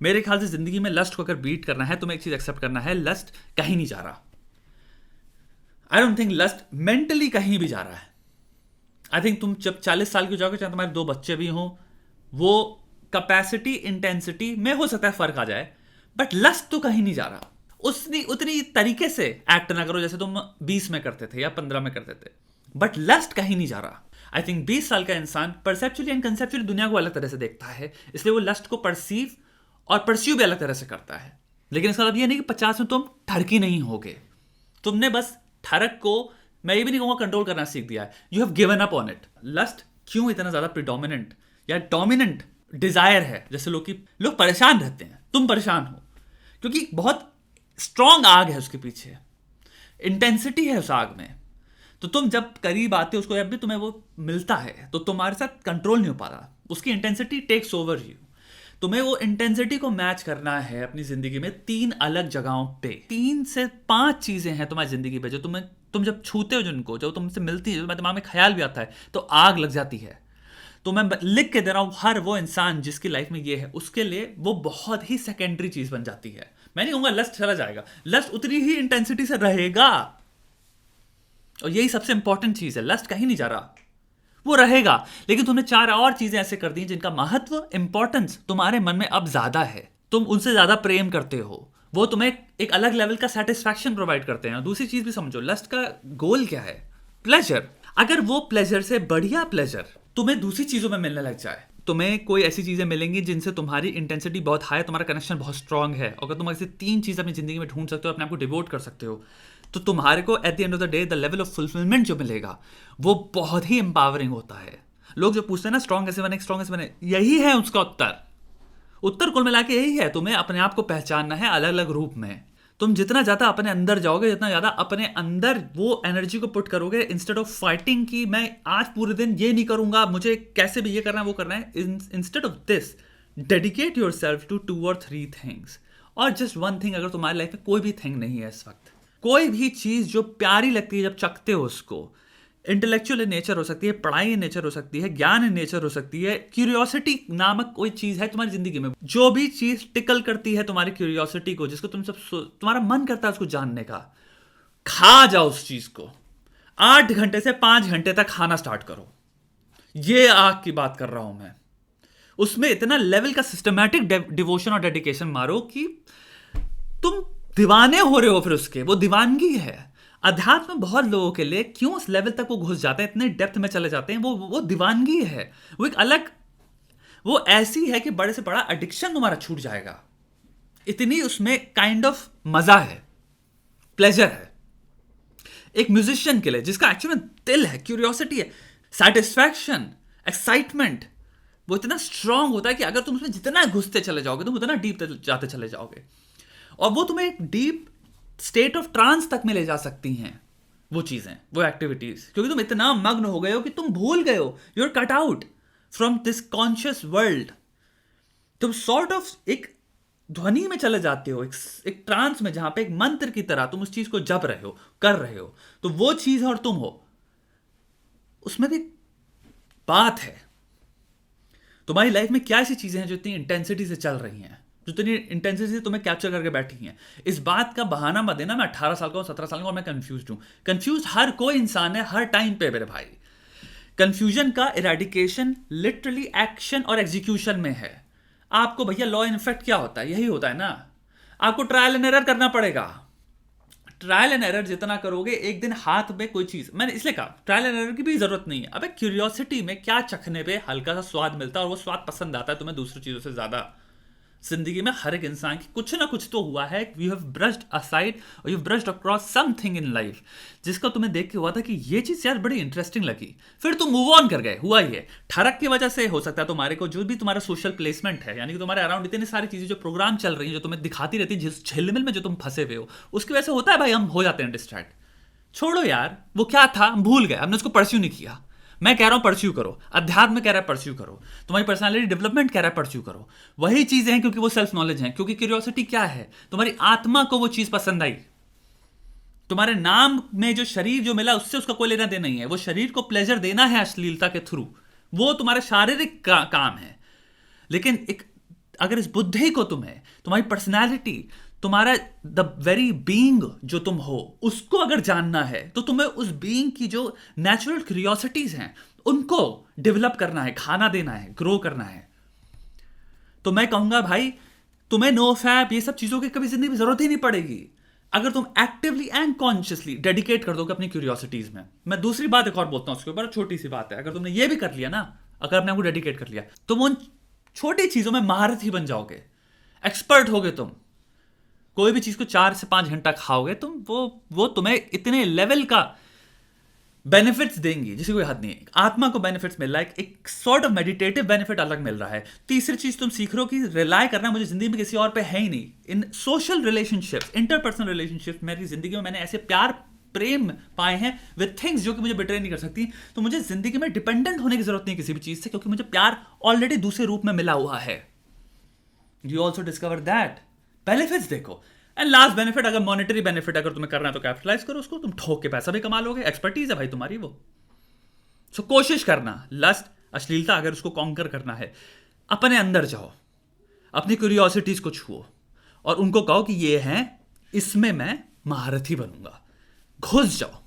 मेरे ख्याल से जिंदगी में लस्ट को अगर बीट करना है, तुम्हें एक चीज एक्सेप्ट करना है, लस्ट कहीं नहीं जा रहा। I don't think lust mentally कहीं भी जा रहा है। आई थिंक तुम जब 40 साल की हो जाओगे, चाहे तुम्हारे 2 बच्चे भी हों, वो कैपेसिटी इंटेंसिटी में हो सकता है फर्क आ जाए, बट लस्ट तो कहीं नहीं जा रहा। उतनी तरीके से एक्ट ना करो जैसे तुम 20 में करते थे या 15 में करते थे, बट लस्ट कहीं नहीं जा रहा। आई थिंक 20 साल का इंसान परसेप्चुअली एंड कंसेप्चुअली दुनिया को अलग तरह से देखता है, इसलिए वो लस्ट को परसीव और परस्यू भी अलग तरह से करता है। लेकिन इसका मतलब ये नहीं कि 50 में तुम ठरकी नहीं होगे। तुमने बस ठरक को, मैं ये भी नहीं कहूंगा कंट्रोल करना सीख दिया है, you have given up on it. Lust क्यों इतना ज्यादा प्रिडोमिनेंट या डोमिनेंट डिजायर है, जैसे लोग परेशान रहते हैं, तुम परेशान हो क्योंकि बहुत स्ट्रांग आग है उसके पीछे, इंटेंसिटी है उस आग में। तो तुम जब करीब आते हो उसको, जब भी तुम्हें वो मिलता है तो तुम्हारे साथ कंट्रोल नहीं हो पा रहा, उसकी इंटेंसिटी टेक्स ओवर यू। तुम्हें वो इंटेंसिटी को मैच करना है अपनी जिंदगी में 3 अलग जगहों पे। 3 से 5 चीजें हैं तुम्हारी जिंदगी पे जो तुम जब छूते हो, जिनको जब तुमसे मिलती है, तुम्हारे दिमाग में ख्याल भी आता है तो आग लग जाती है। तो मैं लिख के दे रहा हूं, हर वो इंसान जिसकी लाइफ में ये है उसके लिए वो बहुत ही सेकेंडरी चीज बन जाती है। मैं नहीं कहूंगा लस्ट चला जाएगा, लस्ट उतनी ही इंटेंसिटी से रहेगा, और यही सबसे इंपॉर्टेंट चीज है। लस्ट कहीं नहीं जा रहा, वो रहेगा, लेकिन तुमने 4 और चीजें ऐसे कर दी जिनका महत्व, इंपॉर्टेंस तुम्हारे मन में अब ज्यादा है। तुम उनसे ज्यादा प्रेम करते हो, वो तुम्हें एक अलग लेवल का सेटिस्फैक्शन प्रोवाइड करते हैं। दूसरी चीज भी समझो, लस्ट का गोल क्या है? प्लेजर। अगर वो प्लेजर से बढ़िया प्लेजर तुम्हें दूसरी चीजों में मिलने लग जाए, तुम्हें कोई ऐसी चीजें मिलेंगी जिनसे तुम्हारी इंटेंसिटी बहुत हाई, तुम्हारा कनेक्शन बहुत स्ट्रांग है, अगर तुम ऐसी 3 चीज अपनी जिंदगी में ढूंढ सकते हो, अपने आप को डिवोट कर सकते हो, तो तुम्हारे को at the end of the day the level of fulfilment जो मिलेगा वो बहुत ही एम्पावरिंग होता है। लोग जो पूछते हैं ना स्ट्रांग कैसे बने, यही है उसका उत्तर कुल मिला के यही है। तुम्हें अपने आप को पहचानना है अलग अलग रूप में। तुम जितना ज्यादा अपने अंदर जाओगे, जितना ज्यादा अपने अंदर वो एनर्जी को पुट करोगे, इंस्टेड ऑफ फाइटिंग की मैं आज पूरे दिन ये नहीं करूंगा, मुझे कैसे भी ये करना है वो करना है, instead of this dedicate yourself to 2 और 3 थिंग्स, और जस्ट 1 थिंग। अगर तुम्हारी लाइफ में कोई भी थिंग नहीं है इस वक्त, कोई भी चीज जो प्यारी लगती है जब चखते हो उसको, इंटेलेक्चुअल इन नेचर हो सकती है, पढ़ाई इन नेचर हो सकती है, ज्ञान इन नेचर हो सकती है, क्यूरियोसिटी नामक कोई चीज है तुम्हारी जिंदगी में, जो भी चीज टिकल करती है तुम्हारी क्यूरियोसिटी को, जिसको तुम्हारा मन करता है उसको जानने का, खा जाओ उस चीज को। 8 घंटे से 5 घंटे तक खाना स्टार्ट करो। ये आग की बात कर रहा हूं मैं। उसमें इतना लेवल का सिस्टमैटिक डिवोशन और डेडिकेशन मारो कि तुम दीवाने हो रहे हो। फिर उसके वो दीवानगी है। अध्यात्म बहुत लोगों के लिए क्यों उस लेवल तक वो घुस जाते हैं, इतने डेप्थ में चले जाते हैं, वो दीवानगी है। वो एक अलग, वो ऐसी है कि बड़े से बड़ा एडिक्शन तुम्हारा छूट जाएगा। इतनी उसमें काइंड ऑफ मजा है, प्लेजर है। एक म्यूजिशियन के लिए जिसका एक्चुअली में दिल है, क्यूरियोसिटी है, सेटिस्फैक्शन, एक्साइटमेंट, वो इतना स्ट्रांग होता है कि अगर तुम उसमें जितना घुसते चले जाओगे तुम उतना डीप जाते चले जाओगे, और वो तुम्हें एक डीप स्टेट ऑफ ट्रांस तक में ले जा सकती हैं वो चीजें, वो एक्टिविटीज, क्योंकि तुम इतना मग्न हो गए हो कि तुम भूल गए हो, you are cut out from this conscious world. तुम सॉर्ट ऑफ एक ध्वनि में चले जाते हो, एक ट्रांस में, जहां पे एक मंत्र की तरह तुम उस चीज को जप रहे हो, कर रहे हो। तो वो चीज और तुम हो, उसमें भी बात है। तुम्हारी लाइफ में क्या ऐसी चीजें हैं जो इतनी इंटेंसिटी से चल रही हैं, जो इतनी इंटेंसिटी से तुम्हें कैप्चर करके बैठी हैं? इस बात का बहाना मत देना मैं 18 साल का हूं, 17 साल का हूं और मैं कंफ्यूज हूं। कंफ्यूज हर कोई इंसान है, हर टाइम पे मेरे भाई। कंफ्यूजन का इरेडिकेशन लिटरली एक्शन और एग्जीक्यूशन में है। आपको भैया लॉ इन इफेक्ट क्या होता है? यही होता है ना, आपको ट्रायल एंड एरर करना पड़ेगा। ट्रायल एंड एरर जितना करोगे, एक दिन हाथ में कोई चीज, मैंने इसलिए कहा ट्रायल एंड एरर की भी जरूरत नहीं है। अबे क्यूरियोसिटी में क्या चखने पे हल्का सा स्वाद मिलता है और वो स्वाद पसंद आता है तुम्हें दूसरी चीजों से ज्यादा। जिंदगी में हर एक इंसान की कुछ ना कुछ तो हुआ है, यू हैव ब्रश्ड असाइड और you brushed across something in life, जिसको तुम्हें देख के हुआ था कि ये चीज यार बड़ी इंटरेस्टिंग लगी, फिर तुम मूव ऑन कर गए। हुआ ही है ठरक की वजह से हो सकता है तुम्हारे को, जो भी तुम्हारा सोशल प्लेसमेंट है, यानी कि तुम्हारे अराउंड इतनी सारी चीजें जो प्रोग्राम चल रही है, जो तुम्हें दिखाती रहती है, जिस झिलमिल में जो तुम फंसे हुए हो, उसकी वजह से होता है भाई हम हो जाते हैं डिस्ट्रैक्ट। छोड़ो यार, वो क्या था हम भूल गए, हमने उसको परस्यू नहीं किया। मैं कह रहा हूं परस्यू करो, अध्यात्म कह रहा है परस्यू करो, तुम्हारी पर्सनालिटी डेवलपमेंट कह रहा है परस्यू करो। वही चीजें हैं क्योंकि वो सेल्फ नॉलेज है, क्योंकि क्यूरियोसिटी क्या है, तुम्हारी आत्मा को वो चीज पसंद आई। तुम्हारे नाम में जो शरीर जो मिला उससे उसका कोई लेना देना नहीं है, वो शरीर को प्लेजर देना है अश्लीलता के थ्रू, वो तुम्हारे शारीरिक काम है। लेकिन एक अगर इस बुद्धि को तुम्हें, तुम्हारी पर्सनैलिटी, तुम्हारा द वेरी बीइंग जो तुम हो, उसको अगर जानना है, तो तुम्हें उस बीइंग की जो नेचुरल क्यूरियोसिटीज हैं उनको डेवलप करना है, खाना देना है, ग्रो करना है। तो मैं कहूंगा भाई, तुम्हें नो फैप ये सब चीजों की कभी जिंदगी में जरूरत ही नहीं पड़ेगी अगर तुम एक्टिवली एंड कॉन्शियसली डेडिकेट कर दोगे अपनी क्यूरियोसिटीज में। मैं दूसरी बात एक और बोलता हूं उसके ऊपर, छोटी सी बात है, अगर तुमने ये भी कर लिया ना, अगर अपने आपको डेडिकेट कर लिया, तुम उन छोटी चीजों में महारत ही बन जाओगे, एक्सपर्ट होगे तुम। कोई भी चीज को 4 से 5 घंटा खाओगे तुम, वो तुम्हें इतने लेवल का बेनिफिट्स देंगी जिसे कोई हद नहीं है। आत्मा को बेनिफिट्स मिल रहा है, एक सॉर्ट ऑफ मेडिटेटिव बेनिफिट अलग मिल रहा है। तीसरी चीज तुम सीख रहे हो कि रिलाय करना मुझे जिंदगी में किसी और पे है ही नहीं। इन सोशल रिलेशनशिप्स, इंटरपर्सनल रिलेशनशिप्स, मेरी जिंदगी में मैंने ऐसे प्यार प्रेम पाए हैं विद थिंग्स जो कि मुझे बिट्रे नहीं कर सकती। तो मुझे जिंदगी में डिपेंडेंट होने की जरूरत नहीं किसी भी चीज से, क्योंकि मुझे प्यार ऑलरेडी दूसरे रूप में मिला हुआ है। You also discover that. Benefits देखो। एंड लास्ट बेनिफिट, अगर मॉनेटरी बेनिफिट अगर तुम्हें करना है तो कैपिटलाइज करो उसको, तुम ठोक के पैसा भी कमा लोगे, एक्सपर्टीज है भाई तुम्हारी वो। सो कोशिश करना, लस्ट, अश्लीलता अगर उसको कॉन्कर करना है, अपने अंदर जाओ, अपनी क्यूरियोसिटीज को छुओ और उनको कहो कि ये है, इसमें मैं महारथी बनूंगा। घुस जाओ।